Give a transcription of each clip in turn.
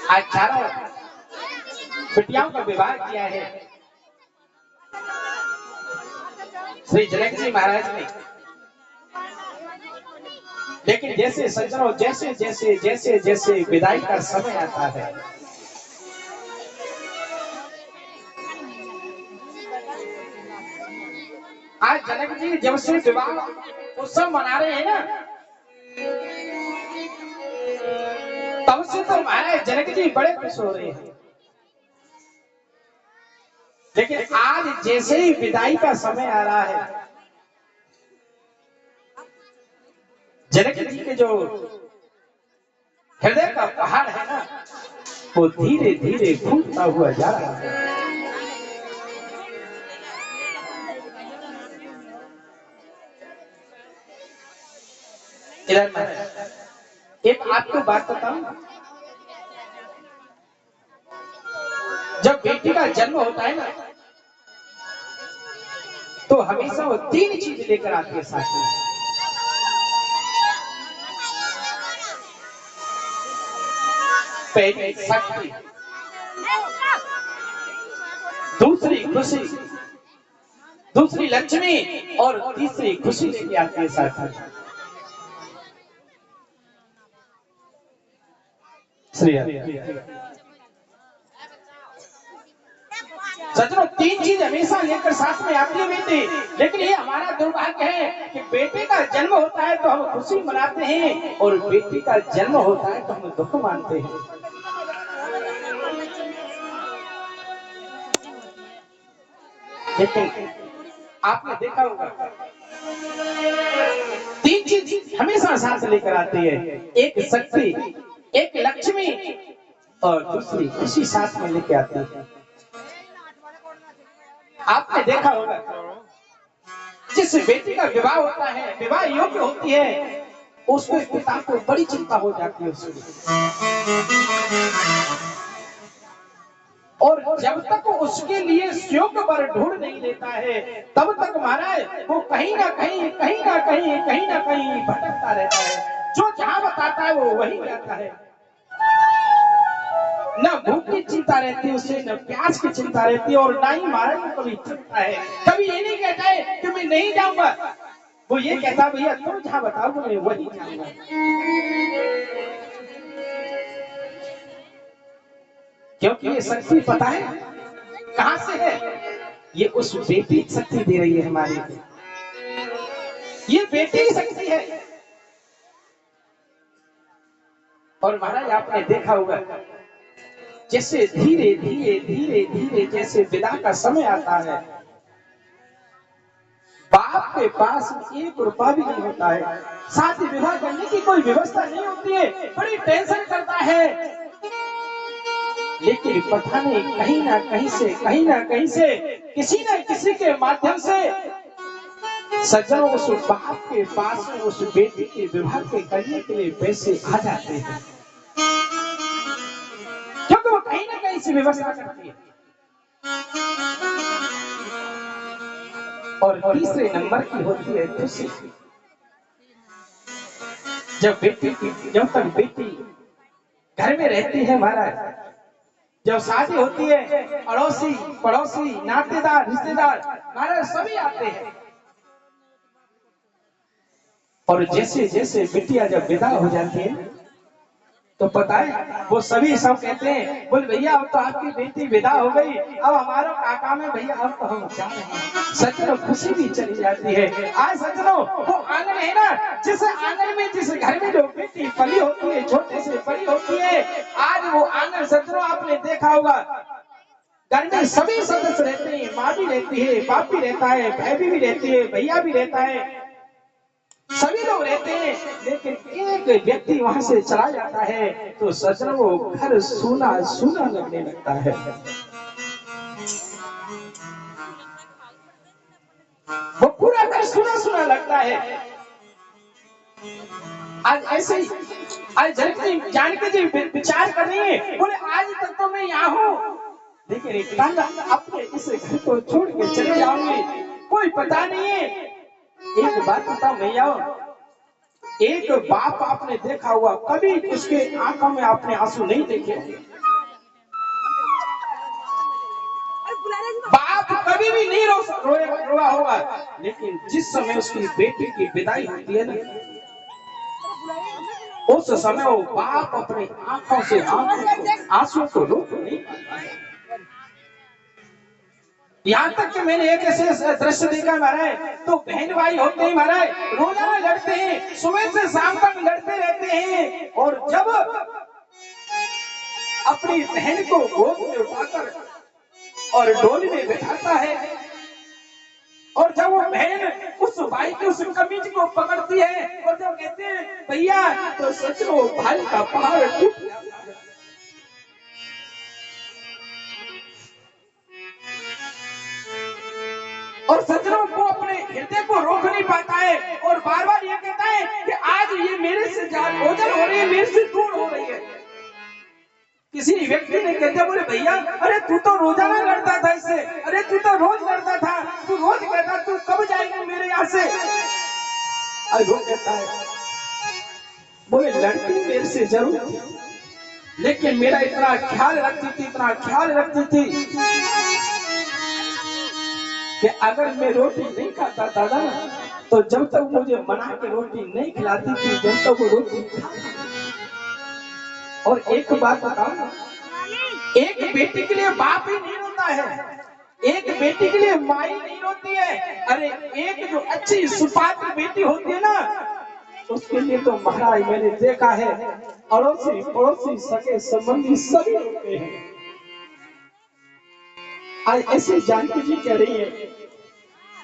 आज चारों बिटियाओं का विवाह किया है श्री जनक जी महाराज ने। लेकिन जैसे सज्जनों जैसे जैसे जैसे जैसे विदाई का समय आता है, आज जनक जी जब से विवाह उत्सव मना रहे हैं ना, तब से तो महाराज जनक जी बड़े खुश हो रहे हैं। लेकिन आज जैसे ही विदाई का समय आ रहा है, जनक जी के जो हृदय का पहाड़ है ना, वो धीरे धीरे फूटता हुआ जा रहा है। एक आपको बात बताऊं, जब बेटी का जन्म होता है ना, तो हमेशा वो 3 चीज लेकर आती है साथ में। पहली शक्ति, दूसरी खुशी, दूसरी लक्ष्मी और तीसरी खुशी लेके आती है साथ में। सज्जनों 3 चीज हमेशा लेकर साथ में आती है बेटी। लेकिन ये हमारा दुर्भाग्य है कि बेटे का जन्म होता है तो हम खुशी मनाते हैं और बेटी का जन्म होता है तो हम दुख मानते हैं। लेकिन आपने देखा होगा 3 चीज हमेशा साथ लेकर आती है, एक शक्ति, एक लक्ष्मी और दूसरी खुशी साथ में लेके आती है। आपने देखा होगा जिस बेटी का विवाह होता है, विवाह योग्य होती है, उसके पिता को बड़ी चिंता हो जाती है उसकी। और जब तक उसके लिए योग्य वर ढूंढ नहीं लेता है, तब तक महाराज वो कहीं ना कहीं भटकता रहता है। जो जहां बताता है वो वही जाता है। न भूख की चिंता रहती है उसे, न प्यास की चिंता रहती है, और ना ही महाराज को कभी चिंता है। कभी ये नहीं कहता है कि मैं नहीं जाऊंगा, वो ये कहता है भैया तुम जहां बताओगे मैं वही जाऊंगा। क्योंकि ये शक्ति पता है कहां से है, ये उस बेटी की शक्ति दे रही है हमारी, ये बेटी की शक्ति है। और महाराज आपने देखा होगा जैसे धीरे धीरे धीरे धीरे जैसे विदा का समय आता है, बाप के पास 1 रुपया भी नहीं होता है, शादी विवाह करने की कोई व्यवस्था नहीं होती है, बड़ी टेंशन करता है। लेकिन पता नहीं कहीं ना कहीं से किसी न किसी के माध्यम से सज्जनों उस बाप के पास में उस बेटी के विवाह के करने के लिए पैसे आ जाते हैं, क्योंकि वो कहीं ना कहीं से व्यवस्था करती है। और तीसरे नंबर की होती है खुशी। जब तक बेटी घर में रहती है महाराज, जब शादी होती है, अड़ोसी पड़ोसी नातेदार रिश्तेदार महाराज सभी आते हैं। और जैसे जैसे बिटिया जब विदा हो जाती है तो पता है वो सभी सब कहते हैं, बोल भैया अब तो आपकी बेटी विदा हो गई, अब हमारा काका में भैया अब तो हम जा रहे हैं। सज्जनों खुशी भी चली जाती है। आज सज्जनों वो आंगन है ना, जिस आंगन में जिस घर में जो बेटी पली होती है, छोटे से बड़ी होती है, आज वो आंगन सज्जनों आपने देखा होगा घर में सभी सदस्य रहते हैं, माँ भी रहती है, बाप भी रहता है, भाई भी रहती है, भैया भी रहता है, सभी लोग रहते हैं। लेकिन एक व्यक्ति वहां से चला जाता है तो सज्जनों वो घर सूना सूना लगने लगता है। वो पूरा घर सूना सूना लगता है। आज ऐसे ही आज जानकी जी विचार कर रही है, बोले आज तक तो मैं यहाँ हूँ, लेकिन एक अपने इस घर को छोड़ के चले जाऊंगी, कोई पता नहीं है। एक बात बताओ भैया, एक बाप आपने देखा हुआ कभी उसके आंखों में आपने आंसू नहीं देखे होंगे, कभी भी नहीं रोया होगा, लेकिन जिस समय उसकी बेटी की विदाई होती है ना, उस समय वो बाप अपने आंखों से आंसू को रोक नहीं पाता है। यहाँ तक कि मैंने एक ऐसे दृश्य देखा महाराज, तो बहन भाई होते हैं महाराज, रोजाना लड़ते हैं, सुबह से शाम तक लड़ते रहते हैं, और जब अपनी बहन को गोद में उठाकर और डोली में बैठाता है, और जब वो बहन उस भाई की उस कमीज को पकड़ती है और जब कहते हैं भैया, तो सच में भाई का पहाड़ टूट जाता है। और सज्जनों को अपने हृदय को रोक नहीं पाता है, और बार बार ये कहता है कि आज ये मेरे से ओझल हो रही है, मेरे से दूर हो रही है। किसी व्यक्ति ने कहते बोले भैया, अरे तू तो रोजाना लड़ता था इससे, अरे तू तो रोज लड़ता था, तू रोज कहता तू कब जाएगा मेरे यहाँ से। और वो कहता है बोले लड़ती मेरे से जरूर थी, लेकिन मेरा इतना ख्याल रखती थी, इतना ख्याल रखती थी कि अगर मैं रोटी नहीं खाता था ना, तो जब तक मुझे मना के रोटी नहीं खिलाती थी, जब तक वो रोटी और एक बात बताओ, एक बेटी के लिए बाप ही नहीं रोता है, एक बेटी के लिए माँ ही नहीं रोती है। अरे एक जो अच्छी सुपात्र बेटी होती है ना, उसके लिए तो महाराज मैंने देखा है, अड़ोसी पड़ोसी सगे संबंधी सभी होते हैं। आज ऐसे जानकी जी कह रही है,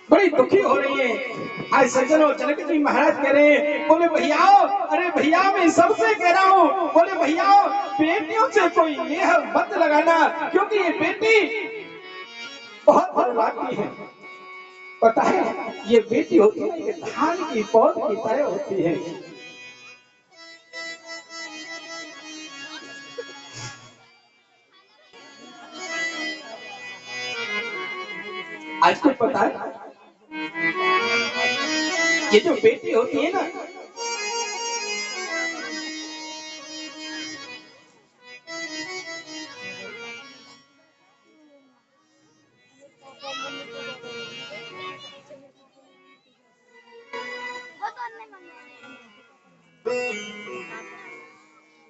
बड़ी दुखी हो रही है। आज सज्जनों जनक जी महाराज कह रहे हैं, बोले भैयाओ, अरे भैया मैं सबसे कह रहा हूँ, बोले भैयाओ बेटियों से कोई लेह मत लगाना, क्योंकि ये बेटी बहुत बर्बादी है। पता है ये बेटी होती है, ये धान की पौध की तरह होती है। आज को पता है ये जो बेटी होती है ना,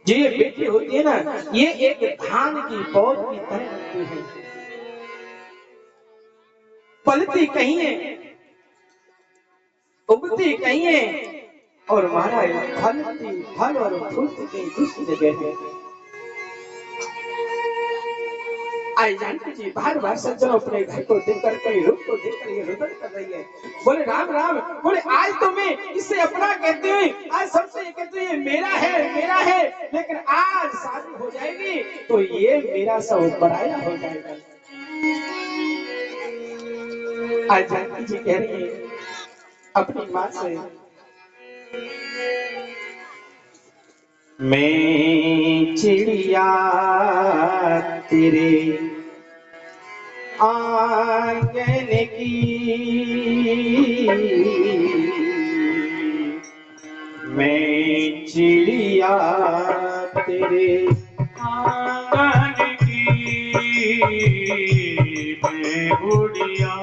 ये बेटी होती है ना, ये एक धान की पौध की तरह होती है। पलती कहीं है, उगती कहीं है, और महाराज फलती फल और फूलती कहीं दूसरी जगह है। आई जानकी जी बार बार सज्जनों अपने घर को देखकर, कहीं रूप को देखकर ये रुदन कर रही है। बोले राम राम, बोले आज तो मैं इससे अपना कहती हूँ, आज सबसे ये कहती हूँ ये मेरा है, लेकिन आज शादी हो जाएगी तो ये मेरा सब पराया हो जाएगा। आज जानकी जी कह रही है अपनी माँ से, मैं चिड़िया तेरे आंगन की, मैं चिड़िया तेरे आंगन की, मैं उड़िया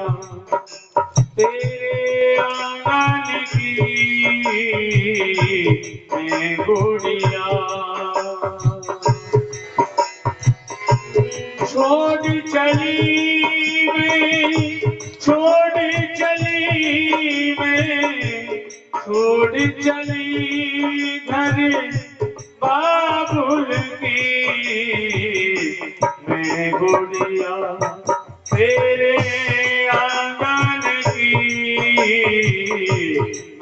तेरे आंगन की, मैं गुड़िया छोड़ चली मैं, छोड़ चली मैं, छोड़ चली घर बाबुल की, मैं गुड़िया तेरे आंगन की,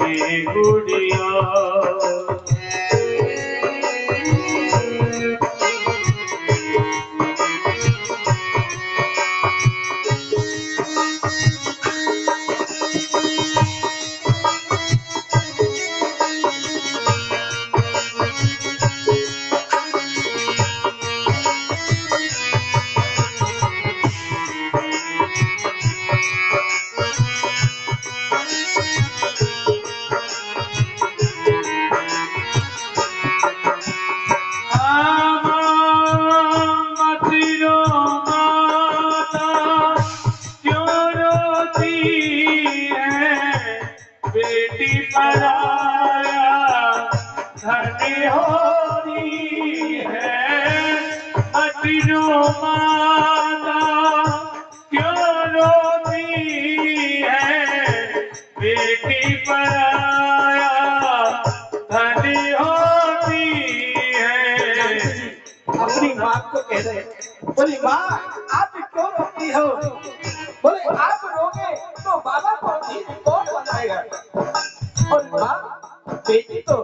मैं गुड़िया। पिनो माता क्यों रोती है, बेटी पराया धनी होती है। अपनी माँ को कह रहे, बोली माँ आप क्यों रोती हो? बोले आप रोगे तो बाबा को धीरे कौन बनाएगा? और माँ बेटी तो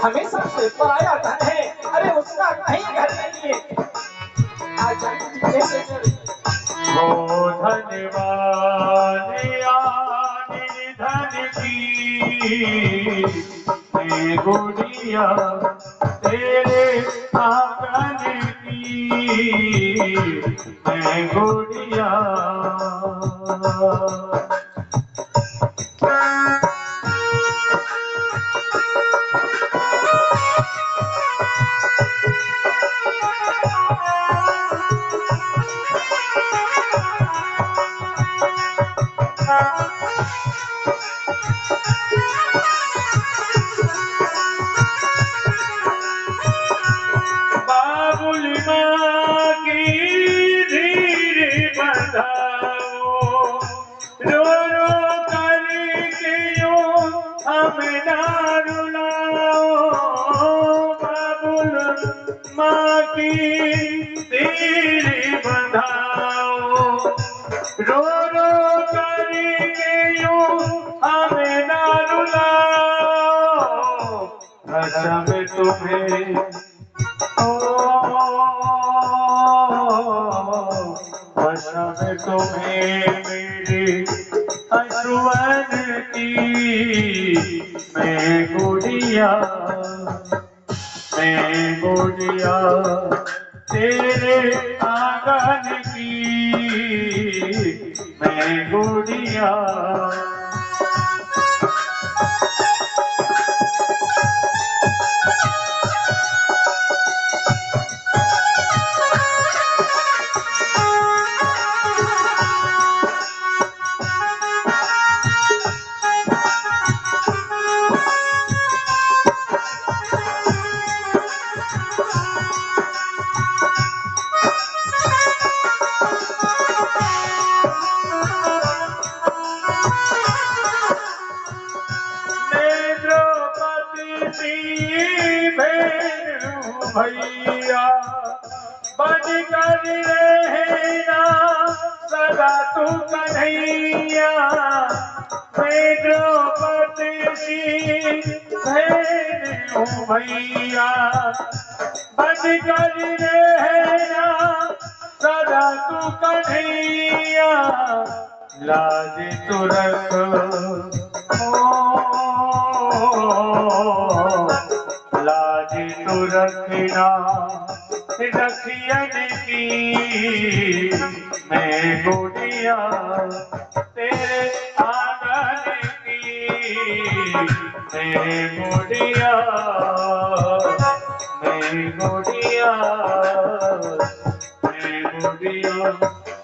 हमेशा से पराया धन है, अरे उसका कहीं घर नहीं है। आज जानकी जी कैसे करे? ओ धनवान धन की गुड़िया तेरे आंगन की मैं गुड़िया। बाबुल माँ की धीरे बंधाओ, रो रो करके यूं हमें ना रुलाओ। बाबुल माँ की धीरे बंधाओ, रो रो करके यूं हमें ना रुलाओ। कसम तुम्हें कसम तुम्हें मेरे अश्वन की मैं गुड़िया तेरे आंगन की मैं गुड़िया। भैया बन कर रहना सदा तू कन्हैया। मैं द्रौपदी सी बहन हूँ भैया, बन कर रहना सदा तू कन्हैया। लाज तू रख लाज तू रखना रखियन की मैं गुड़िया तेरे आंगन की मैं गुड़िया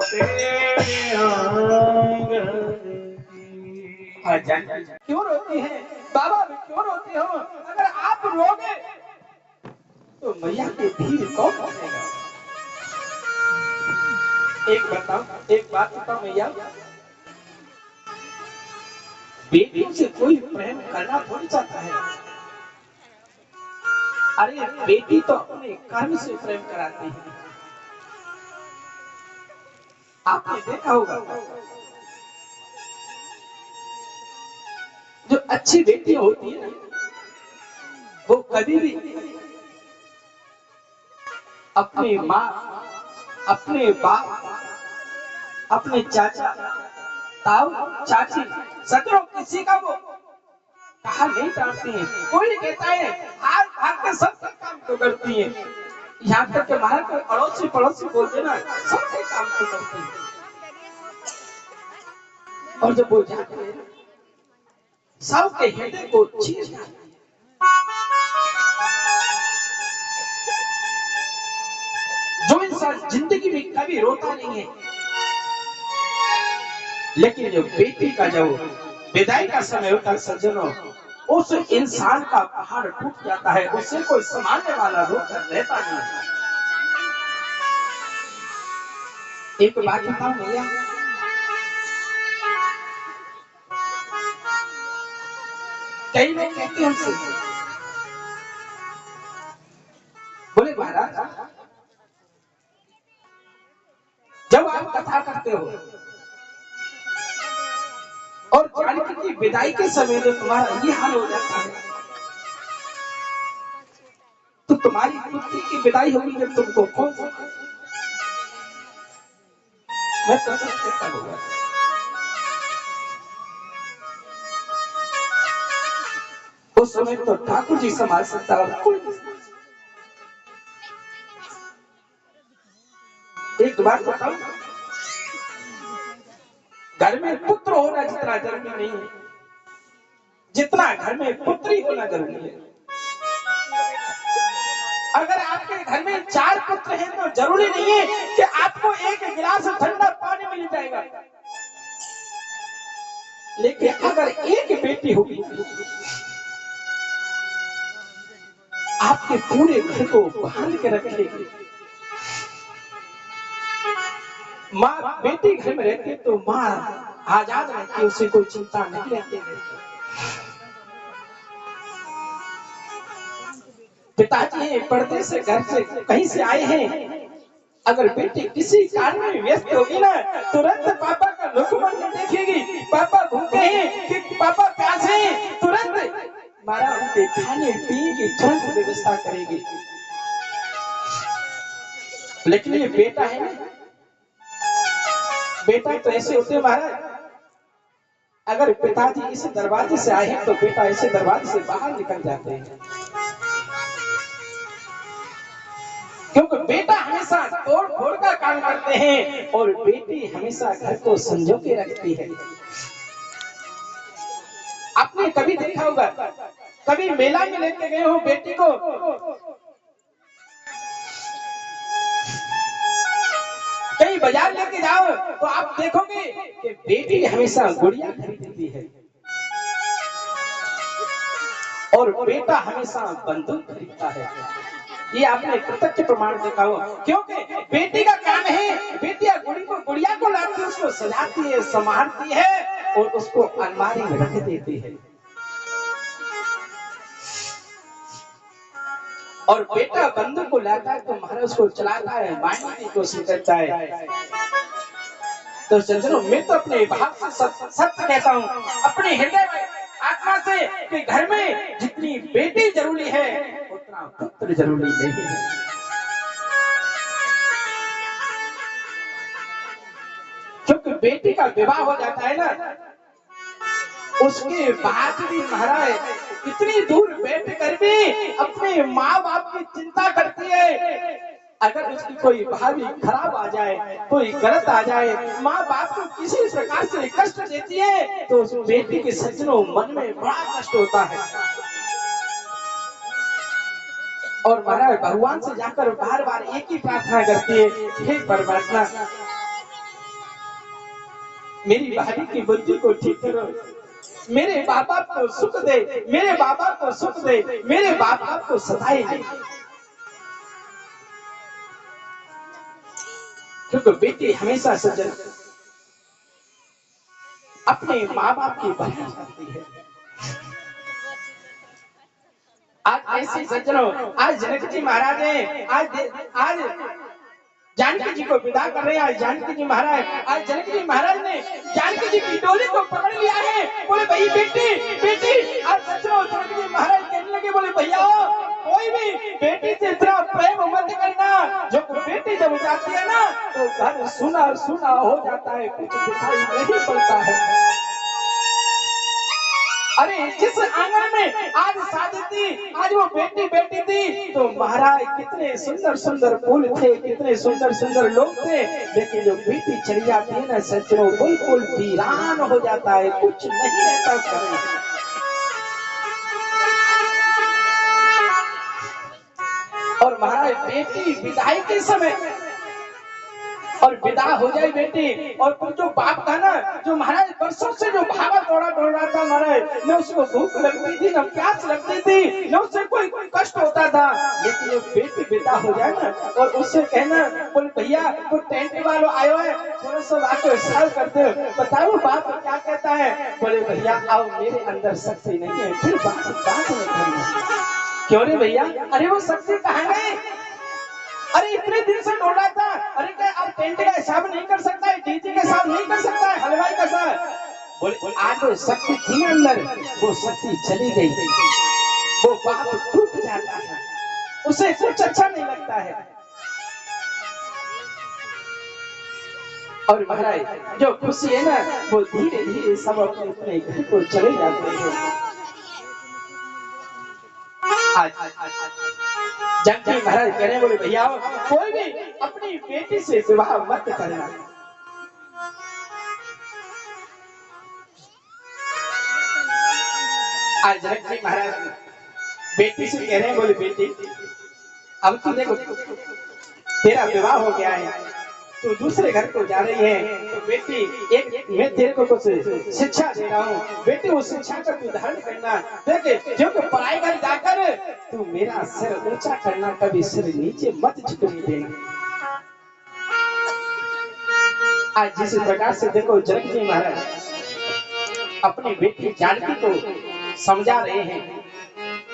तेरे आंगन की। क्यों रोती है बाबा? क्यों रोती हो? अगर आप रोगे तो मैया के धीर कौन बनेगा? एक बात बताओ मैया, बेटियों से कोई प्रेम करना थोड़ी चाहता है। अरे बेटी तो अपने कर्म से प्रेम कराती है। आपने देखा होगा जो अच्छी बेटियां होती है ना, वो कभी भी अपनी माँ, अपने बाप, अपने चाचा, ताऊ, चाची, सत्रह किसी का वो कहा नहीं टालती है। कोई कहता है हार भाग के सबके काम तो करती है, यहाँ तक के हमारे कोई पड़ोसी बोलते ना सबके काम तो करती है। और जब वो जाते हैं सबके हृदय को चीर जाती है। जो इंसान जिंदगी में कभी रोता नहीं है, लेकिन जो बेटी का जब विदाई का समय होता है सज्जनों, उस इंसान का पहाड़ टूट जाता है। उसे कोई संभालने वाला रोकर रहता नहीं। एक बात बताओ भैया, कई लोग कहते हैं हमसे, बोले महाराज जब आप कथा करते हो और जानकी की विदाई के समय जो तुम्हारा ये हाल हो जाता है, तो तुम्हारी पुत्री की विदाई होगी जब तुमको कौन सा, मैं तो कहता हूँ उस समय तो ठाकुर जी संभाल सकता और कोई नहीं। एक बात बताओ, घर में पुत्र होना जितना जरूरी नहीं है, जितना घर में पुत्री होना जरूरी है। अगर आपके घर में 4 पुत्र हैं तो जरूरी नहीं है कि आपको एक गिलास ठंडा पानी मिल जाएगा, लेकिन अगर एक बेटी होगी आपके पूरे घर को बांध के रखेगी। माँ बेटी घर में रहती है तो माँ आजाद रहती है, उसे कोई चिंता नहीं रहती। पिताजी पर्दे से घर से कहीं से आए हैं, अगर बेटी किसी कार्य में व्यस्त होगी ना, तुरंत पापा का लुकमन देखेगी, पापा भूखे हैं कि पापा प्यासे हैं, तुरंत मारा उनके खाने पीने की तुरंत व्यवस्था करेगी। लेकिन ये बेटा है ना, बेटा तो ऐसे होते हैं महाराज, अगर पिताजी इस दरवाजे से आए हैं तो बेटा ऐसे दरवाजे से बाहर निकल जाते हैं, क्योंकि बेटा हमेशा तोड़ फोड़ का काम करते हैं और बेटी हमेशा घर को संजो के रखती है। आपने कभी देखा होगा, कभी मेला में लेके गए हो बेटी को, कहीं बाजार लेके जाओ तो आप देखोगे कि बेटी हमेशा गुड़िया खरीदती है और बेटा हमेशा बंदूक खरीदता है। ये आपने प्रत्यक्ष प्रमाण देखा हो, क्योंकि बेटी का काम है, बेटिया गुड़िया को लाती है, उसको सजाती है, संभालती है और उसको अलमारी में रख देती है। और बेटा बंदूक को लाता है तो महाराज उसको चलाता है, मारने की कोशिश करता है। तो सज्जनों, मैं तो अपने भाव से सत्य कहता हूँ, अपने हृदय में आत्मा से, कि घर में जितनी बेटी जरूरी है उतना पुत्र जरूरी नहीं है। क्योंकि बेटी का विवाह हो जाता है ना, उसके बाद भी महाराज इतनी दूर बैठ कर भी अपने माँ बाप की चिंता करती है। अगर उसकी कोई भाभी खराब आ जाए, कोई गलत आ जाए, माँ बाप को किसी प्रकार से कष्ट देती है तो उस बेटी के सज्जनों मन में बड़ा कष्ट होता है। और महाराज भगवान से जाकर बार बार एक ही प्रार्थना करती है, हे परमात्मा मेरी भाभी की बुद्धि को ठीक करो, मेरे बाप बाप को सुख दे, मेरे बाप बाप को सुख दे, मेरे बाप बाप को सताए नहीं। क्योंकि बेटी हमेशा सज्जन अपने माँ बाप की भलाई चाहती है। आज ऐसे सज्जनों, आज जनक जी महाराज हैं, आज जानकी जी को विदा कर रहे हैं। आज जानकी जी महाराज, आज जनक जी महाराज ने जानकी जी की डोली को पकड़ लिया है। बोले भाई बेटी बेटी, आज सज्जनों जनक जी महाराज कहने लगे, बोले भैया कोई भी बेटी से इतना प्रेम मत करना, जो बेटी जब जाती है ना तो घर सुना सुना हो जाता है, कुछ दिखाई नहीं पड़ता है। अरे जिस आंगन में आज शादी थी, आज वो बेटी बेटी थी, तो महाराज कितने सुंदर सुंदर फूल थे, कितने सुंदर सुंदर लोग थे, लेकिन जो बेटी चली जाती है ना सज्जनों, बिल्कुल वीरान हो जाता है, कुछ नहीं रहता उसका। और महाराज बेटी विदाई के समय और विदा हो जाए बेटी। और फिर जो बाप था ना, जो महाराज वर्षों से जो भागा दौड़ा रहा था महाराज, न उसको भूख लगती थी, न प्यास लगती थी, न उससे कोई कष्ट होता था। लेकिन जो बेटी विदा हो जाए ना, और उससे कहना बोले भैया वो टेंट वालों आयो है, थोड़ा सा बात को हिसाब करते हो, बताओ बाप क्या कहता है। बोले भैया आओ, मेरे अंदर शक्ति नहीं है। फिर बात नहीं करनी। क्यों रे भैया? अरे वो शक्ति कहाँ गई? अरे इतने दिन से ढूंढ रहा था। अरे क्या आप टेंट का हिसाब नहीं कर सकता है, डीजे का हिसाब नहीं कर सकता है, हलवाई का हिसाब? बोले आज वो शक्ति थी अंदर, वो शक्ति चली गई। वो बाप टूट जाता है, उसे कुछ अच्छा नहीं लगता है। और महाराज जो खुशी है ना, वो धीरे धीरे सब अपने अपने घर को चले जाते हैं। आज जानकी महाराज कह रहे हैं, बोले भैया कोई भी अपनी बेटी से विवाह मत करना। आज जानकी महाराज बेटी से कह रहे हैं, बोले बेटी अब तू देखो तेरा विवाह हो गया है, तू दूसरे घर को जा रही है, तो बेटी एक मैं तेरे को कुछ शिक्षा दे रहा हूँ। बेटी उस शिक्षा का तू धारण करना। देखे जो कि पढ़ाई घर जाकर तू मेरा सिर ऊंचा करना, कभी सिर नीचे मत झुकने देना। आज जिस प्रकार से देखो जनक जी महाराज अपनी बेटी जानकी को समझा रहे हैं,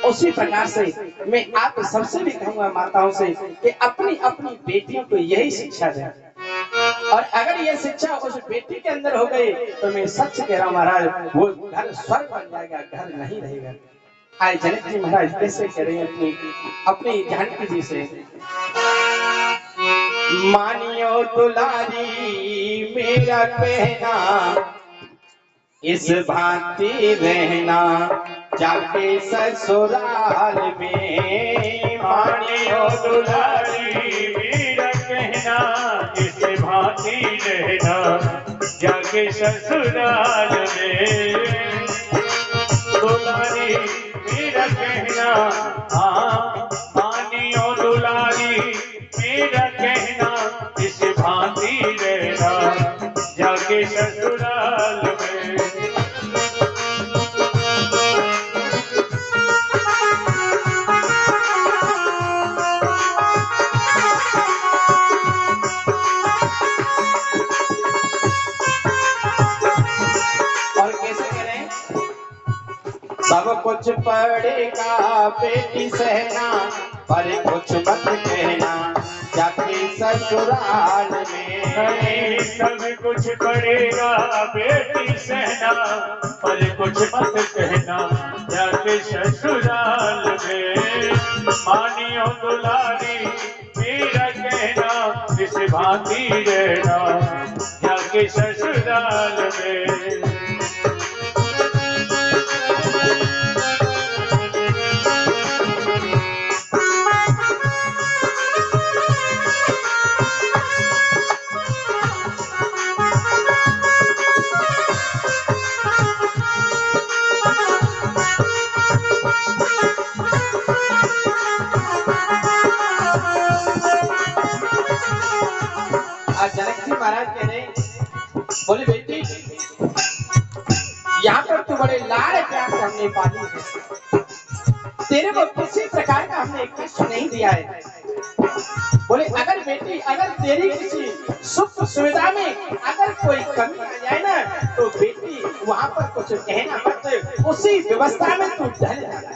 उसी प्रकार से मैं आप सबसे भी कहूंगा माताओं से कि अपनी अपनी बेटियों को यही शिक्षा दें। और अगर ये शिक्षा उस बेटी के अंदर हो गई तो मैं सच कह रहा हूं महाराज, वो घर स्वर्ग बन जाएगा, घर नहीं रहेगा। आज जनक जी महाराज कैसे कह रहे हैं अपनी जानकी जी से, मानियो दुलारी मेरा कहना, इस भांति रहना जाके ससुराल में। मानियो दुलारी मेरा कहना, इस भांति रहना जाके ससुराल में। दुलारी मेरा कहना, हाँ मानियो दुलारी मेरा कहना, इस भांति रहना जाके ससुराल में। सब कुछ पड़ेगा बेटी सहना, पर कुछ मत कहना जाके ससुराल में। सब कुछ पड़ेगा बेटी सहना, पर कुछ मत कहना जाके ससुराल में। मानियो दुलारी मेरा कहना, इस भांति रहना जाके ससुराल में। जनक जी महाराज कह रहे, बोले बेटी यहाँ पर तू बड़े लाड़ प्यार से हमने पाली है, तेरे को किसी प्रकार का हमने कष्ट नहीं दिया है। बोले अगर बेटी अगर तेरी किसी सुख सुविधा में अगर कोई कमी आ जाए ना, तो बेटी वहाँ पर कुछ कहना मत, उसी व्यवस्था में तू ढल जाना।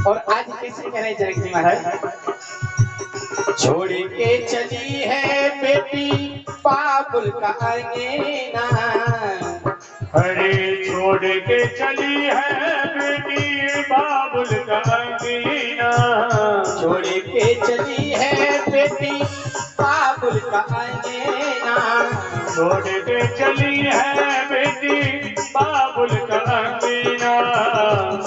और आज कैसे कह रहे जनक जी महाराज, छोड़ के चली है बेटी बाबुल का अंगना। अरे छोड़ के चली है बेटी बाबुल का अंगना। छोड़ के चली है बेटी बाबुल का अंगना। छोड़ के चली है बेटी बाबुल का अंगना।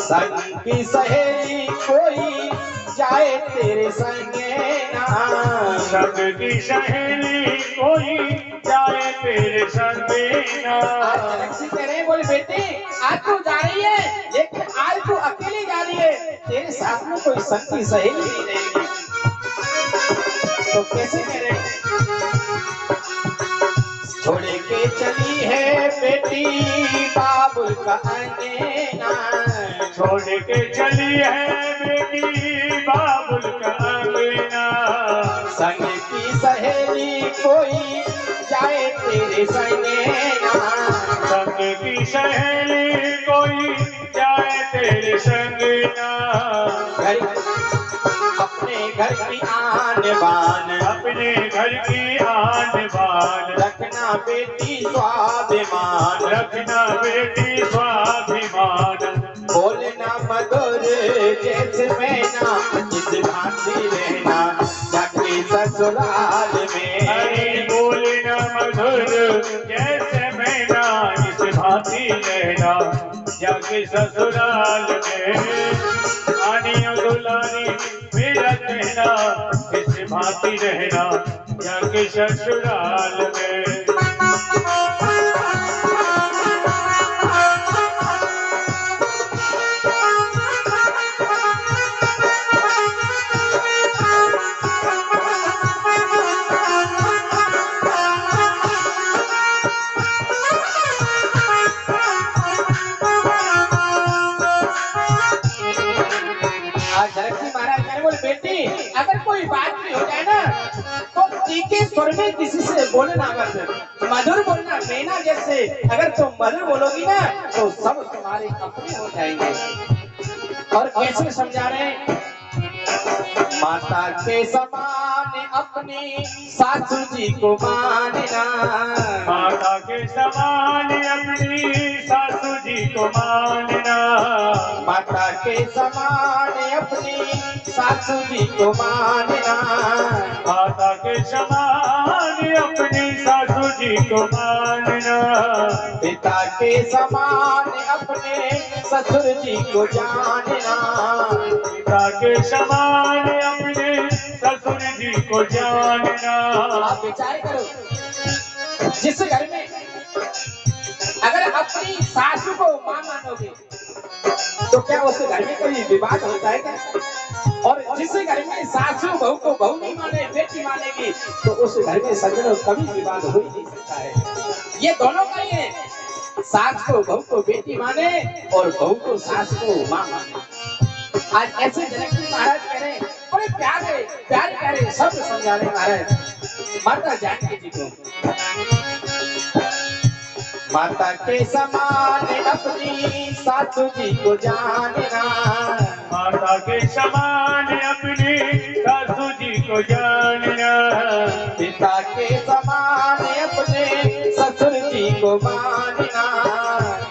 संग की सहेली कोई जाए तेरे संगे ना। संग की सहेली कोई जाए तेरे संगे ना। जनक जी कह रहे हैं, बोले बेटी आज तू जा रही है, लेकिन आज तू अकेली जा रही है, तेरे साथ में कोई संग की सहेली नहीं रहेगी। तो कैसे कह रहे हैं, का अंगना, छोड़ के चली है बेटी बाबुल का अंगना। संग की सहेली कोई जाए तेरे संगना, संग की सहेली कोई जाए तेरे संगना। अपने घर की आन बान, अपने घर की आन बान, रखना बेटी स्वाभिमान, रखना बेटी स्वाभिमान। बोलना मधुर जैसे मैना, इस भांति रहना जाके ससुराल में। अरे बोलना मधुर जैसे मैना, इस भांति रहना जाके ससुराल में। आनियो दुलारी मेरा कहना, इस भांति रहना जाके ससुराल में। जनक महाराज कहने बोले बेटी अगर कोई बात भी हो जाए ना तो तीखे स्वर में किसी से बोलना मत, मधुर बोलना। मैना जैसे अगर तुम मधुर बोलोगी ना तो सब तुम्हारे अपने हो जाएंगे। और कैसे समझा रहे हैं? माता के समान अपनी सासू जी को मानना, माता के समान अपनी सासू जी को मानना। माता के समान अपनी सासू जी को मानना, माता के समान अपनी सासू जी को मानना। पिता के समान अपने ससुर जी को जानना, पिता के समान अपने ससुर जी को जानना। आप विचार करो, जिस घर में अगर अपनी सासू को मां मानोगे तो क्या उस घर में कोई विवाद होता है क्या? और जिस घर में सासू बहू को बहू नहीं माने, बेटी मानेगी, तो उस घर में सज्जनों कभी विवाद हो ही नहीं सकता है। ये दोनों का ही है, सास को बहू को बेटी माने और बहू को सास को मां माने। आज ऐसे जनक जी महाराज कह रहे हैं, बड़े प्यारे प्यारे प्यारे शब्द समझा रहे महाराज माता जानकी जी को। माता के समान अपनी सासू जी को जानना, माता के समान अपनी सासू जी को जानना। पिता के समान अपने ससुर जी को मानना,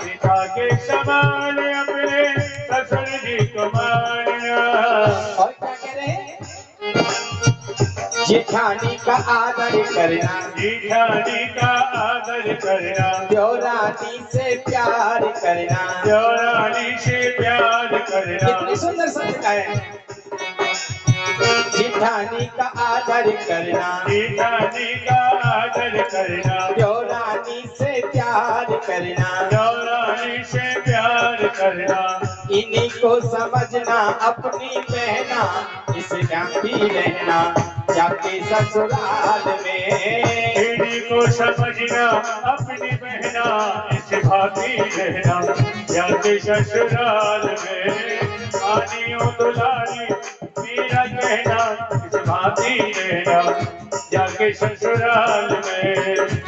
पिता के समान अपने ससुर जी को मानना। और क्या कह रहे हैं? जेठानी का आदर करना, जेठानी का आदर करना। देवरानी से प्यार करना, देवरानी से प्यार करना। कितनी सुंदर शब्द का है। जेठानी का आदर करना, जेठानी का आदर करना। देवरानी से प्यार करना, देवरानी से प्यार करना। इन्हीं को समझना अपनी बहना, इस गांधी रहना जाके ससुराल में। इन्हीं को समझना अपनी बहना, इस भांति रहना जाके ससुराल में। आनियो दुलारी मेरा कहना, इस भांति रहना जाके ससुराल में।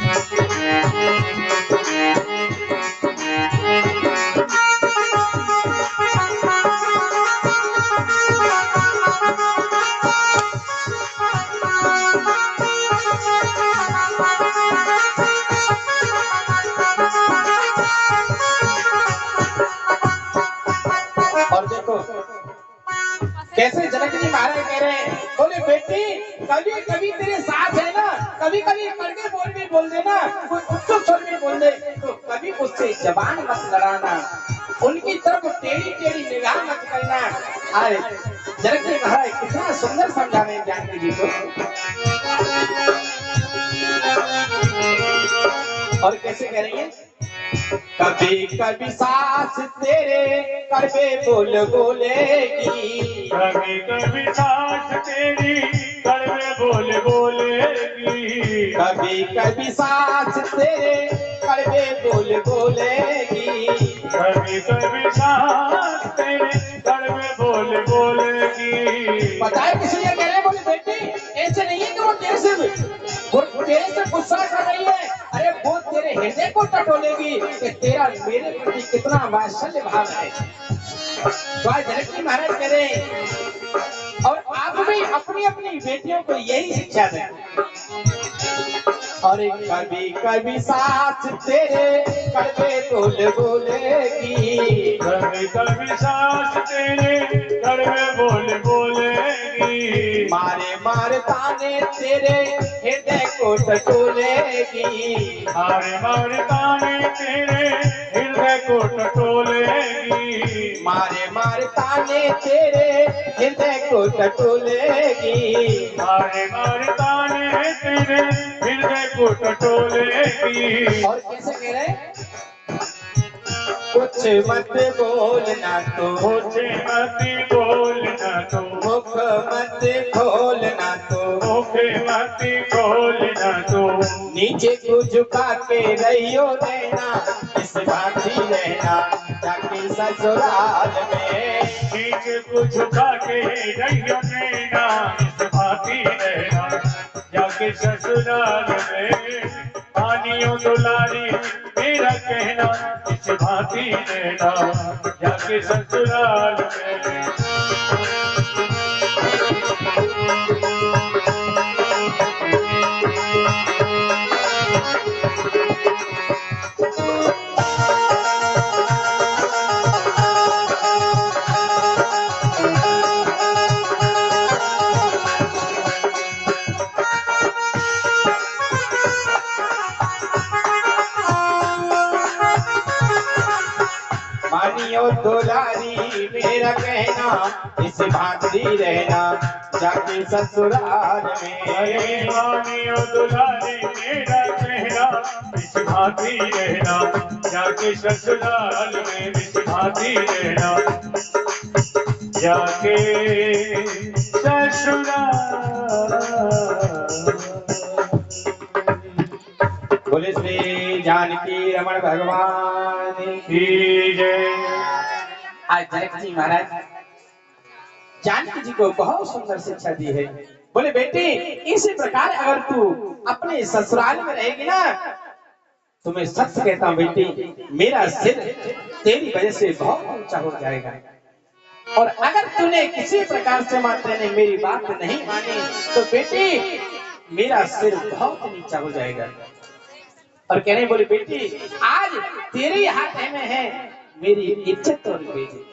और देखो कैसे जनक जी महाराज कह रहे हैं, बोले बेटी कभी कभी तेरे साथ है ना, कभी कभी कड़के बोल भी बोल देना, कोई उच्च स्वर में बोल दे तो कभी उससे जबान मत लड़ाना, उनकी तरफ टेढ़ी टेढ़ी निगाह मत करना। अरे जनक जी महाराज कितना सुंदर समझा रहे हैं जानकी जी को। और कैसे कह रही है? कभी कभी सास तेरे कड़वे बोल बोलेगी, कभी कभी सास तेरी कड़वे बोल बोलेगी। कभी कभी सास तेरे कड़वे बोल बोलेगी, देखो टटोलेगी कि तेरा मेरे प्रति कितना वात्सल्य भाव है। तो आज जनक जी महाराज कह रहे हैं और आप भी अपनी अपनी बेटियों को यही शिक्षा दें। और कभी कभी साथ तेरे कड़वे बोल बोलेगी, कभी कभी सास तेरे कड़वे बोल बोलेगी, मारे मारे ताने तेरे हृदय को टटोलेगी, मारे मारे ताने तेरे हृदय को टटोलेगी, मारे मारे ताने तेरे हृदय को टटोलेगी, मारे मारे ताने तेरे हृदय को टटोलेगी। और कैसे कह रहे हैं? कुछ मत बोलना तो, मुझे मत बोलना तो, मुख मत खोलना तो, मुझे मत खोलना तो, नीचे को झुका के रहियो रहना, इस भांति रहना जाके ससुराल में, नीचे को झुका के रहियो नैना, इस भांति रहना जाके ससुराल में, पानियों दुलारी मेरा कहना, इस भांति रहना जाके ससुराल में। मानियो दुलारी मेरा कहना, इस भांति रहना जाके ससुराल में, मानियो दुलारी मेरा कहना, इस भांति रहना जाके ससुराल में, इस भांति रहना जाके ससुराल। बोले श्री जानकी रमण भगवान की जय। आज जनक जी महाराज जानकी जी को बहुत सुंदर शिक्षा दी है। बोले बेटी इसी प्रकार अगर तू अपने ससुराल में रहेगी ना, तो मैं सच कहता हूँ बेटी मेरा सिर तेरी वजह से बहुत ऊंचा हो जाएगा, और अगर तूने किसी प्रकार से माता ने मेरी बात नहीं मानी तो बेटी मेरा सिर बहुत नीचा हो जाएगा। और कहने बोले बेटी आज तेरे हाथ में है मेरी इज्जत और बेइज्जती,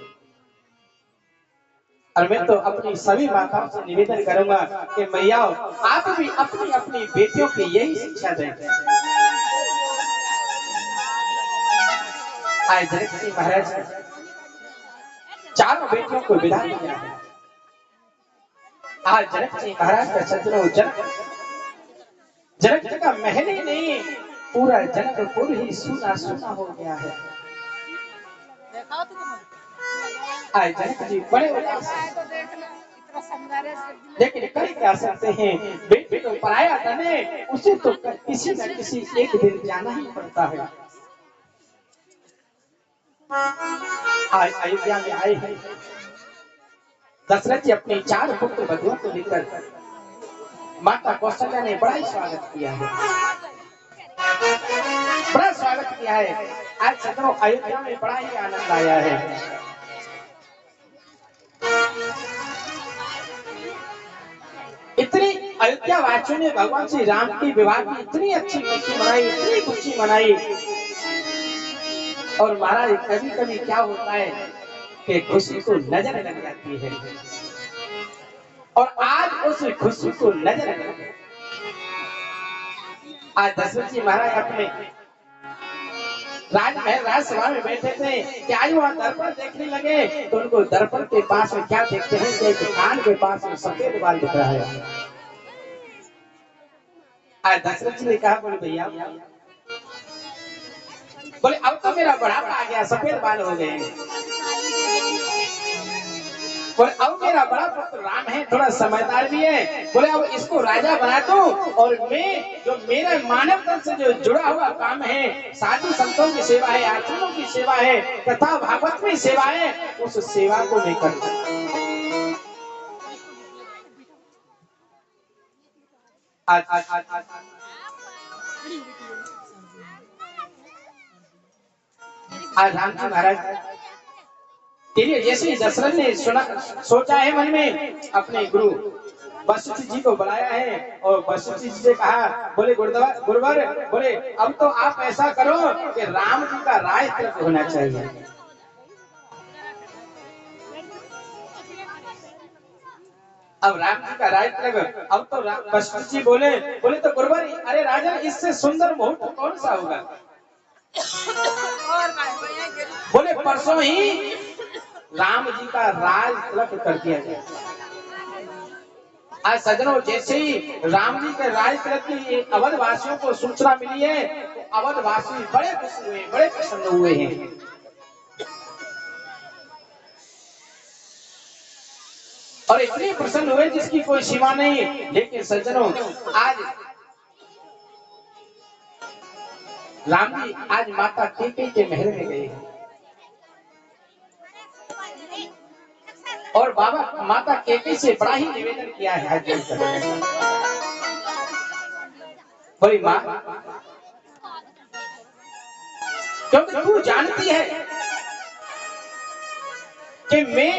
और मैं तो अपनी सभी माताओं से निवेदन करूंगा कि मैया आप भी अपनी अपनी बेटियों की यही शिक्षा दें। आज जनक जी महाराज चारों बेटियों को विदा किया है। आज जनक जी महाराज का छत्रों जनक जी का महल ही नहीं पूरा जनकपुर ही सुना सुना हो गया है। आज जनक जी बड़े उदास हैं, लेकिन कर क्या सकते हैं, बेटी तो पराया धन है, उसे तो किसी न किसी एक दिन जाना ही पड़ता है। आज अयोध्या में आए हैं दशरथ जी अपने 4 पुत्र वधुओं को लेकर, माता कौशल्या ने बड़ा ही स्वागत किया है, बड़ा स्वागत किया है। आज सदनों अयोध्या में बड़ा ही आनंद आया है। इतनी अयोध्या वासियों ने भगवान श्री राम के विवाह की इतनी अच्छी खुशी मनाई, इतनी खुशी मनाई। और महाराज कभी कभी क्या होता है कि खुशी को नजर लग जाती है, और आज उस खुशी को नजर लग गई। आज दशरथ जी महाराज अपने राजमहल राजसभा में बैठे थे कि आज वहां दर्पण देखने लगे, तो उनको दर्पण के पास में क्या देखते हैं कि कान के पास में सफेद बाल दिख रहा है। आज दशरथ जी ने कहा बोले भैया, बोले अब तो मेरा बुढ़ापा आ गया, सफेद बाल हो गए, बोले अब मेरा बड़ा पुत्र राम है, थोड़ा समझदार भी है, बोले अब इसको राजा बना दो, और मैं जो मेरा मानव तन से जो जुड़ा हुआ काम है, साधु संतों की सेवा है, आश्रमों की सेवा है, तथा भागवत में सेवा है, उस सेवा को मैं करता हूं। आज राम जी महाराज के लिए जैसे ही दशरथ ने सुना सोचा है मन में, अपने गुरु वशिष्ठ जी को बुलाया है और वशिष्ठ जी से कहा, बोले गुरुवर बोले अब तो आप ऐसा करो कि राम जी का राज तिलक होना चाहिए। अब राम जी का राज तिलक, अब तो वशिष्ठ जी बोले तो गुरुवर अरे राजन इससे सुंदर मुहूर्त कौन सा होगा। बोले परसों ही राम जी का राज तिलक कर दिया जाए। आज सज्जनों जैसे ही राम जी के राज तिलक की अवध वासियों को सूचना मिली है तो अवध वासी बड़े खुश हुए, बड़े प्रसन्न हुए हैं। और इतने प्रसन्न हुए जिसकी कोई सीमा नहीं। लेकिन सज्जनों आज राम जी आज माता कैकेयी के महल में गए और बाबा माता कैकेयी से बड़ा ही निवेदन किया है। बोली माँ, क्योंकि तू जानती है कि मैं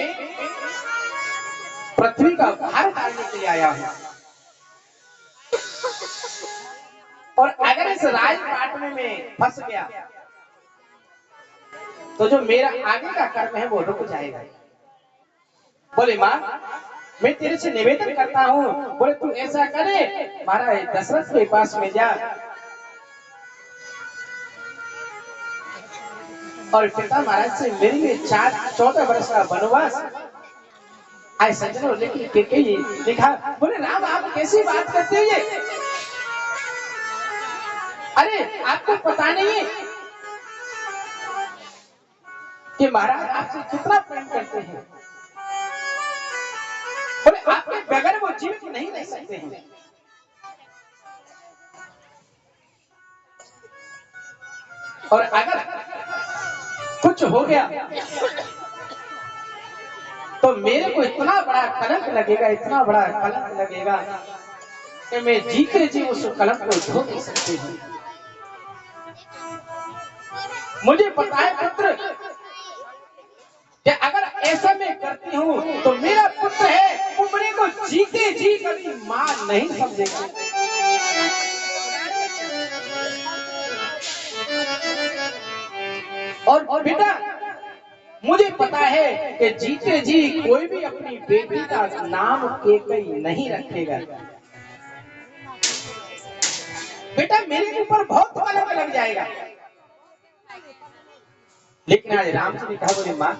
पृथ्वी का भार डालने के लिए आया हूं और अगर इस राजपाट में मैं फंस गया तो जो मेरा आगे का कर्म है वो रुक जाएगा। बोले माँ, मैं तेरे से निवेदन करता हूँ। बोले तू ऐसा करे, महाराज दशरथ के पास में जा और पिता महाराज से मेरे लिए 14 वर्ष का वनवास। आए सज्जनों लेकिन कैकेयी लिखा, बोले राम आप कैसी बात करते हैं ये? अरे आपको पता नहीं कि महाराज आपसे कितना प्रेम करते हैं। बोले आपके बगैर वो जीवित नहीं रह सकते हैं। और अगर कुछ हो गया तो मेरे को इतना बड़ा कलंक लगेगा, इतना बड़ा कलंक लगेगा कि मैं जीते जी उस कलंक को धो नहीं सकती हूँ। मुझे पता है पुत्र कि अगर ऐसा मैं करती हूँ तो मेरा पुत्र है उम्र को जीते जी कभी मां नहीं समझेगा। और बेटा मुझे पता है कि जीते जी कोई भी अपनी बेटी का नाम कैकेयी नहीं रखेगा। बेटा मेरे ऊपर बहुत कलंक लग जाएगा। लेकिन आज राम जी ने कहा, बोले मां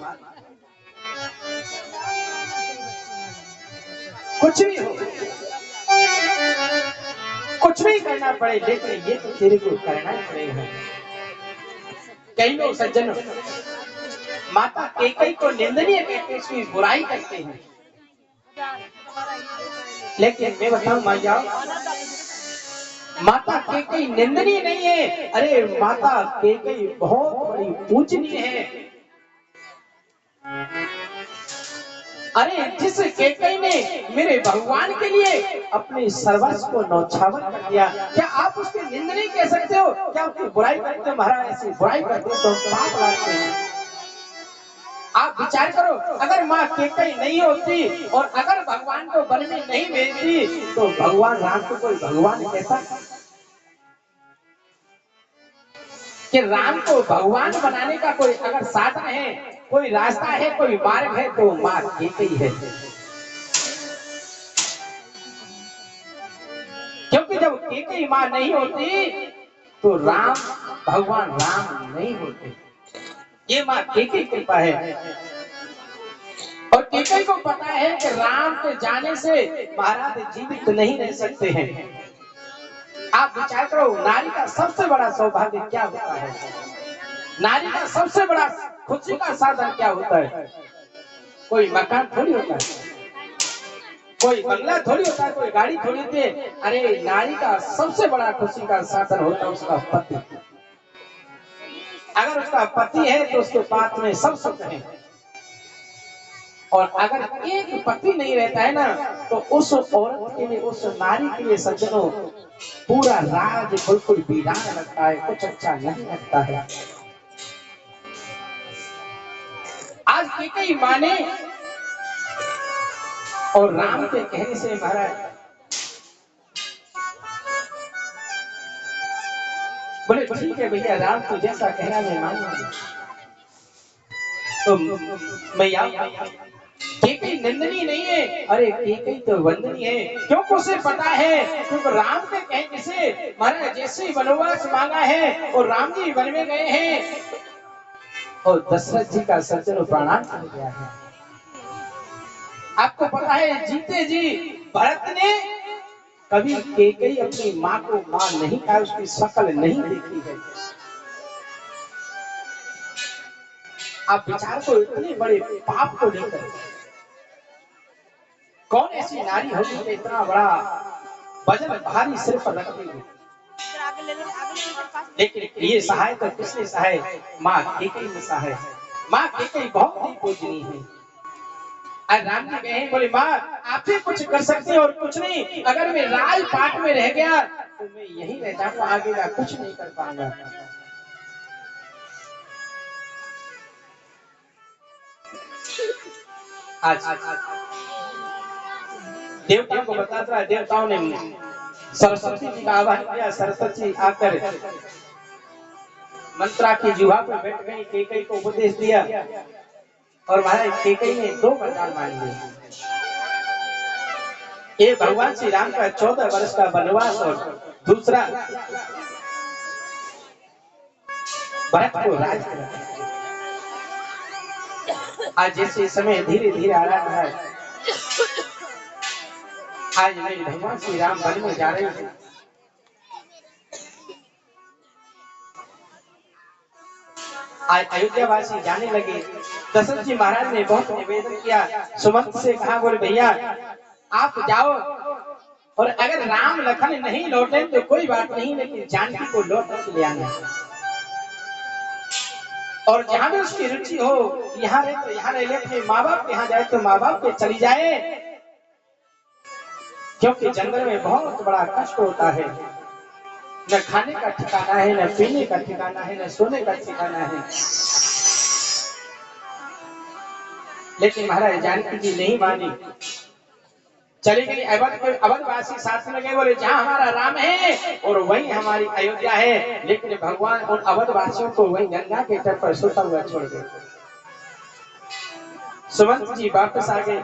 कुछ भी हो, कुछ भी करना पड़े, लेकिन ये तो तेरे को करना ही पड़ेगा। कई लोग सज्जन माता कैकेयी को निंदनीय कहते हैं, उसकी बुराई करते हैं। लेकिन मैं बताऊं मां जाओ, माता कैकेयी निंदनीय नहीं है। अरे माता कैकेयी बहुत बड़ी पूजनीय है। अरे जिस कैकेयी ने मेरे भगवान के लिए अपने सर्वस्व को नौछावर कर दिया, क्या आप उसकी निंदा नहीं कह सकते हो? क्या उसकी बुराई करते हो? महाराज ऐसी बुराई करते हो तो पाप लागते हैं। आप विचार करो, अगर माँ कैकेयी नहीं होती और अगर भगवान को वन में नहीं भेजती तो भगवान राम को कोई भगवान कहता? कि राम को भगवान बनाने का कोई अगर साधन है, कोई रास्ता है, कोई मार्ग है तो मां कैकेयी है। क्योंकि जब कैकेयी मां नहीं होती तो राम भगवान राम नहीं होते। ये मां कैकेयी कृपा है। और कैकेयी को पता है कि राम के जाने से महाराज जीवित नहीं रह सकते हैं। आप विचार करो, नारी का सबसे बड़ा सौभाग्य क्या होता है? नारी का सबसे बड़ा खुशी का साधन क्या होता है? कोई मकान थोड़ी होता है, कोई बंगला थोड़ी होता है, कोई गाड़ी थोड़ी होती है। अरे नारी का सबसे बड़ा खुशी का साधन होता है उसका पति। अगर उसका पति है तो उसके पास में सब सुख है। और अगर एक पति नहीं रहता है ना तो उस औरत के लिए, उस नारी के लिए सज्जनों पूरा राज बिल्कुल वीरान लगता है, कुछ अच्छा नहीं लगता है। केकई माने और राम के कहने से महाराज बोले ठीक है भैया, राम तू जैसा कहना मैं मानूंगा। तो मैया केकई नंदनी नहीं है, अरे केकई तो वंदनी है, क्योंकि उसे पता है क्योंकि राम के कहने से महाराज जैसे वनवास मांगा है और राम जी वन में गए हैं और दशरथ जी का सज्जन प्राणांत कर गया है। आपको पता है जीते जी भरत ने कभी केकई अपनी माँ को मां नहीं कहा, उसकी शक्ल नहीं देखी है। आप विचार को इतने बड़े पाप को लेकर कौन ऐसी नारी होगी जो इतना बड़ा वजन भारी सिर पर रखती है। लेकिन ये सहाय तो किसने सहाय? माँ केकई ने सहाय। माँ केकई बहुत ही पूजनीय है। आज राम जी कहे बोले माँ आप ही कुछ कर सकते हैं और कुछ नहीं, अगर मैं राजपाट में रह गया तो मैं यहीं रह जाऊंगा, आगे का कुछ नहीं कर पाऊंगा। आज देवताओं को बताता है, देवताओं ने सरस्वती जी का आह्वान किया, सरस्वती जी आकर मंत्रा की जुहा पर बैठ गई, केकई को उपदेश दिया और महाराज केकई ने 2 वरदान मांग लिए। ये भगवान श्री राम का 14 वर्ष का वनवास और दूसरा भरत को राज करना। आज जैसे समय धीरे धीरे आ रहा है, आज मेरे भगवान श्री राम वन में जा रहे हैं। आज अयोध्या वासी जाने लगे। दशरथ जी महाराज ने बहुत निवेदन किया, सुमंत से कहा बोले भैया आप जाओ और अगर राम लखन नहीं लौटे तो कोई बात नहीं, लेकिन जानकी को लौट कर ले आना और जहां भी उसकी रुचि हो, यहाँ रहे तो यहाँ रह ले, अपने माँ बाप के यहाँ जाए तो माँ बाप के चली जाए, क्योंकि जंगल में बहुत बड़ा कष्ट होता है। न खाने का ठिकाना है, न पीने का ठिकाना है, न सोने का ठिकाना है। लेकिन महाराज जानकी जी नहीं मानी, चली गई। अवधवासी साथ में गए, बोले जहाँ हमारा राम है और वही हमारी अयोध्या है, लेकिन भगवान उन अवधवासियों को वही गंगा के तट पर सोता हुआ छोड़ गए। सुमंत जी वापस आ गए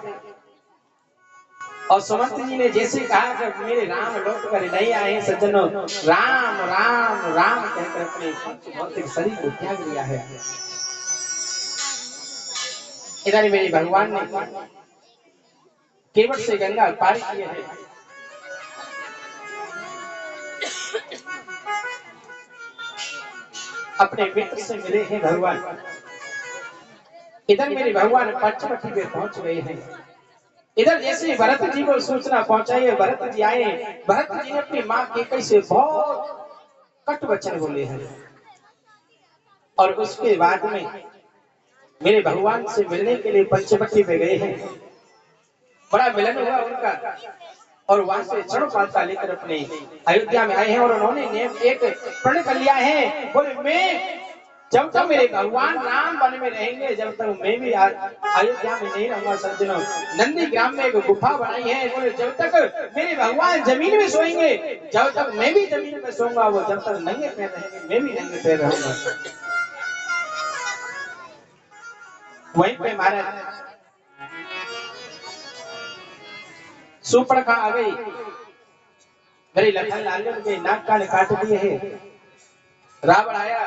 और सुमंत जी ने जैसे कहा कि मेरे राम लौट कर नहीं आए सज्जनों, राम राम राम कहकर अपने भौतिक शरीर को त्याग दिया है। इधर मेरे भगवान ने केवट से गंगा पार किए हैं। अपने मित्र से मिले हैं भगवान। इधर मेरे भगवान पंचवटी पे पहुंच गए हैं। इधर जैसे भरत जी को सूचना पहुंचाई है, भरत जी आए। भरत जी ने अपनी माँ केकई से बहुत कट वचन बोले हैं और उसके बाद में मेरे भगवान से मिलने के लिए पंचवटी पे गए हैं। बड़ा मिलन हुआ उनका और वहां से क्षण पाता लेकर अपने अयोध्या में आए हैं और उन्होंने एक प्रण कर लिया है, बोले मैं जब तक मेरे भगवान राम वन में रहेंगे, जब तक मैं भी अयोध्या में नहीं रहूंगा सज्जनों। नंदी ग्राम में एक गुफा बनाई है, बोले जब तक मेरे भगवान जमीन में सोएंगे, जब तक मैं भी जमीन में सोऊंगा, वो जब तक नंगे पैर रहेंगे मैं भी नंगे पैर रहूंगा। वहीं पे महाराज सुपर्णखा आ गई, मेरी लखन लाल ने उनके नाक कान काट दिए हैं। रावण आया,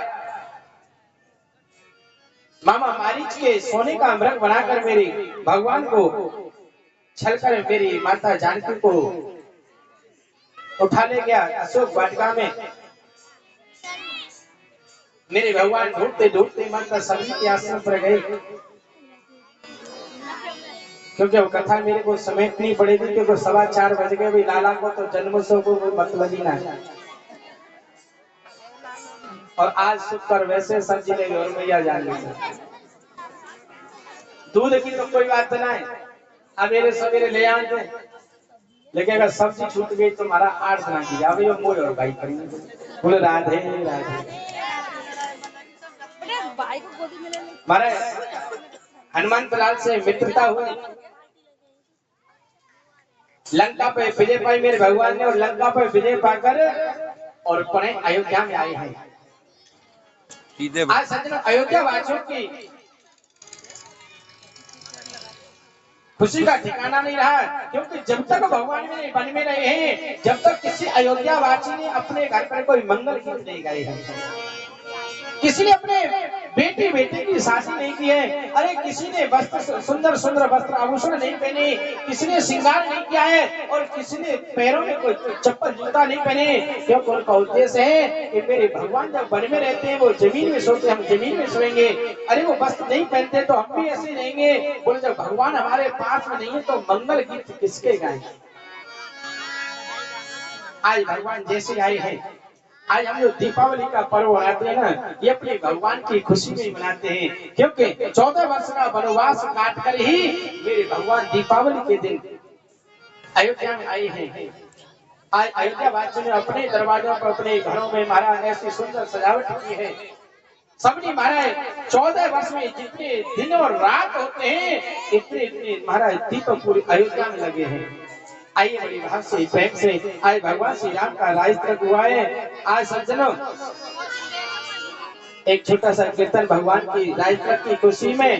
मामा मारीच के सोने का मृग बनाकर मेरे भगवान को छलकर मेरी माता जानकी को उठा ले गया अशोक वाटिका में। मेरे भगवान ढूंढते ढूंढते माता सभी के आश्रम पर गए, क्योंकि वो कथा मेरे को समेटनी पड़ेगी, क्योंकि 4:15 बज गए। भाई लाला को तो जन्मोत्सव को मतलब ही ना, और आज शुक्र वैसे सब्जी ले और मैया जान ली। दूध की तो कोई बात ना है, अवेरे सवेरे ले आते, लेकिन अगर सब्जी छूट गई तो हमारा 8 दिन की जावे मोर और भाई करेंगे। बोले राधे राधे। हनुमान लाल से मित्रता हुई, लंका पे विजय पाई मेरे भगवान ने, और लंका पे विजय पाकर और अपने अयोध्या में आए हैं। आज सज्जनों अयोध्या वासियों की खुशी का ठिकाना नहीं रहा, क्योंकि जब तक भगवान में वन में रहे हैं, जब तक किसी अयोध्या वासी ने अपने घर पर कोई मंगल गीत नहीं गाए हैं, किसी ने अपने बेटी की शादी नहीं की है, अरे किसी ने वस्त्र सुंदर सुंदर वस्त्र आभूषण नहीं पहने, किसी ने श्रृंगार नहीं किया है, और किसी ने पैरों में कोई चप्पल जूता नहीं पहने, क्योंकि उनका उद्देश्य है कि मेरे भगवान जब वन में रहते हैं वो जमीन में सोते, हम जमीन में सोएंगे। अरे वो वस्त्र नहीं पहनते तो हम भी ऐसे रहेंगे। बोले जब भगवान हमारे पास में नहीं है तो मंगल गीत किसके गाएं। आज भगवान जैसे आए हैं, आज हम जो दीपावली का पर्व मनाते हैं ना, ये अपने भगवान की खुशी में मनाते हैं, क्योंकि 14 वर्ष का वनवास काट कर ही मेरे भगवान दीपावली के दिन अयोध्या में आए हैं। आज अयोध्या वासियों ने अपने दरवाजों पर, अपने घरों में महाराज ऐसी सुंदर सजावट की है। सबने महाराज 14 वर्ष में जितने दिन और रात होते हैं, इतने महाराज दीपक पूरी अयोध्या में लगे हैं। आइए बड़ी भाव से प्रेम से आज भगवान श्री राम का राज तिलक हुआ है। आज सज्जनों एक छोटा सा कीर्तन भगवान की राज तिलक की खुशी में।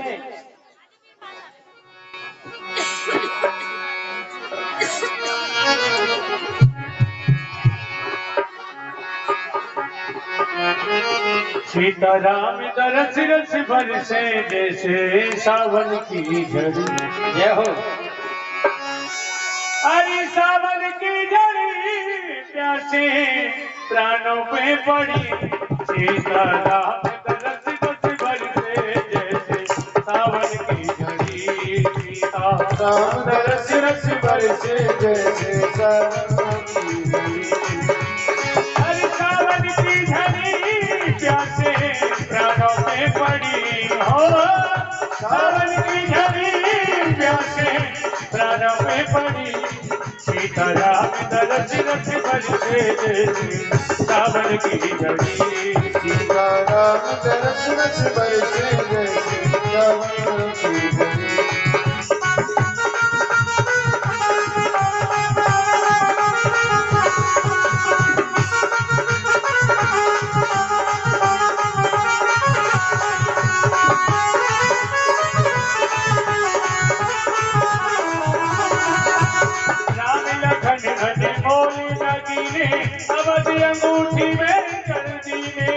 सीताराम दरस रस बरसे जैसे सावन की झड़ी। जय हो। अरे सावन की झड़ी प्यासे प्राणों पे पड़ी। सीताराम दरस रस बरसे जैसे सावन की झड़ी। सीताराम दरस रस बरसे जैसे सावन की झड़ी। अरे सावन की झड़ी प्यासे प्राणों पे पड़ी हो। सावन की झड़ी प्यासे प्राणों पे पड़ी। सीताराम दरस रस बरसे जैसे सावन की झड़ी। सीताराम दरस रस बरसे जैसे सावन की झड़ी। अवधि अंगूठी में जड़ दीने।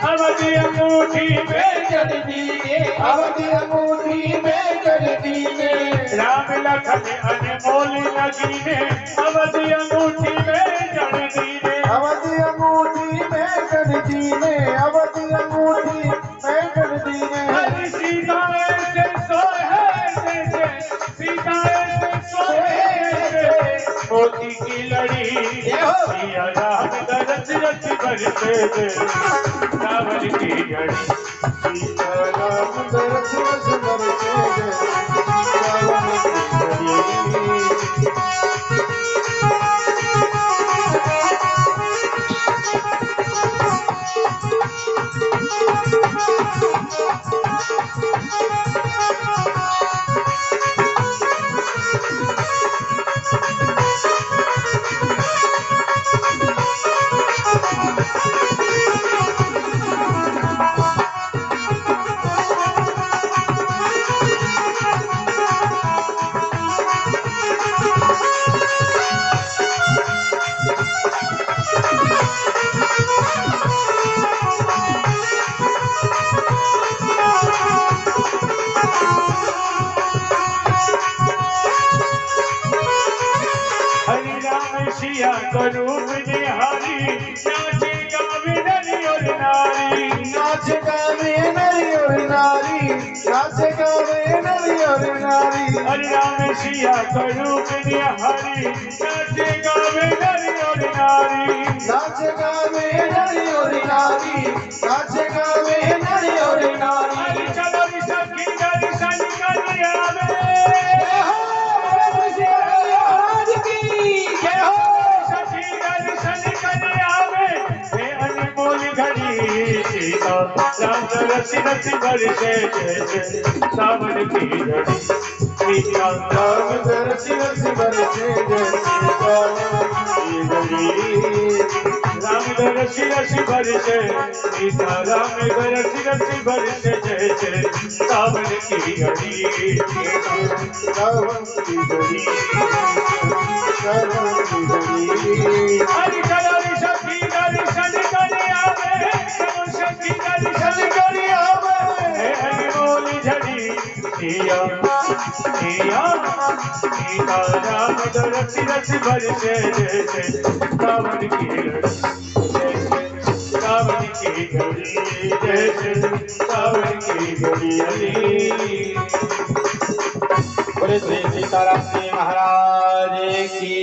अवधि अंगूठी में जड़ दीने। अवधि अंगूठी में जड़ दीने। राम लखन अनमोल लगीने। अवधि अंगूठी में जड़ दीने। अवधि अंगूठी में जड़ दीने। अवधि अंगूठी में जड़ दीने। हरि सीता ऐसे सोहे जैसे। सीता ऐसे सोहे मोती की लड़ी। सिया राम दरस रस बरसे सावन की झड़ी। सीता राम दरस रस बरसे सावन की झड़ी। सिया करूप निहारी। नाचे गावे नरी और नारी। नाचे गावे नरी और नारी। नाचे गावे नरी और नारी। हरि राम सिया करूप निहारी। नाचे गावे नरी और नारी। नाचे गावे नरी और नारी। नाचे गावे नरी और नारी। चलो सखी दर्शन कर आवे। सीता राम रसी रसी बरसे जैसे सावन की घड़ी सीता राम रसी रसी बरसे जैसे सावन की घड़ी राम रसी रसी बरसे सीता राम रसी रसी बरसे जैसे सावन की घड़ी सावन की घड़ी सावन की घड़ी हरि करी सखी दर्शन करे आवे सब सखी दर्शन करे आवे हरि बोल झड़ी सिया सिया सीता राम रसी रसी बरसे जैसे सावन की घड़ी सावन की घड़ी जैसे सावन की घड़ी बोले श्री सीताराम जी महाराज की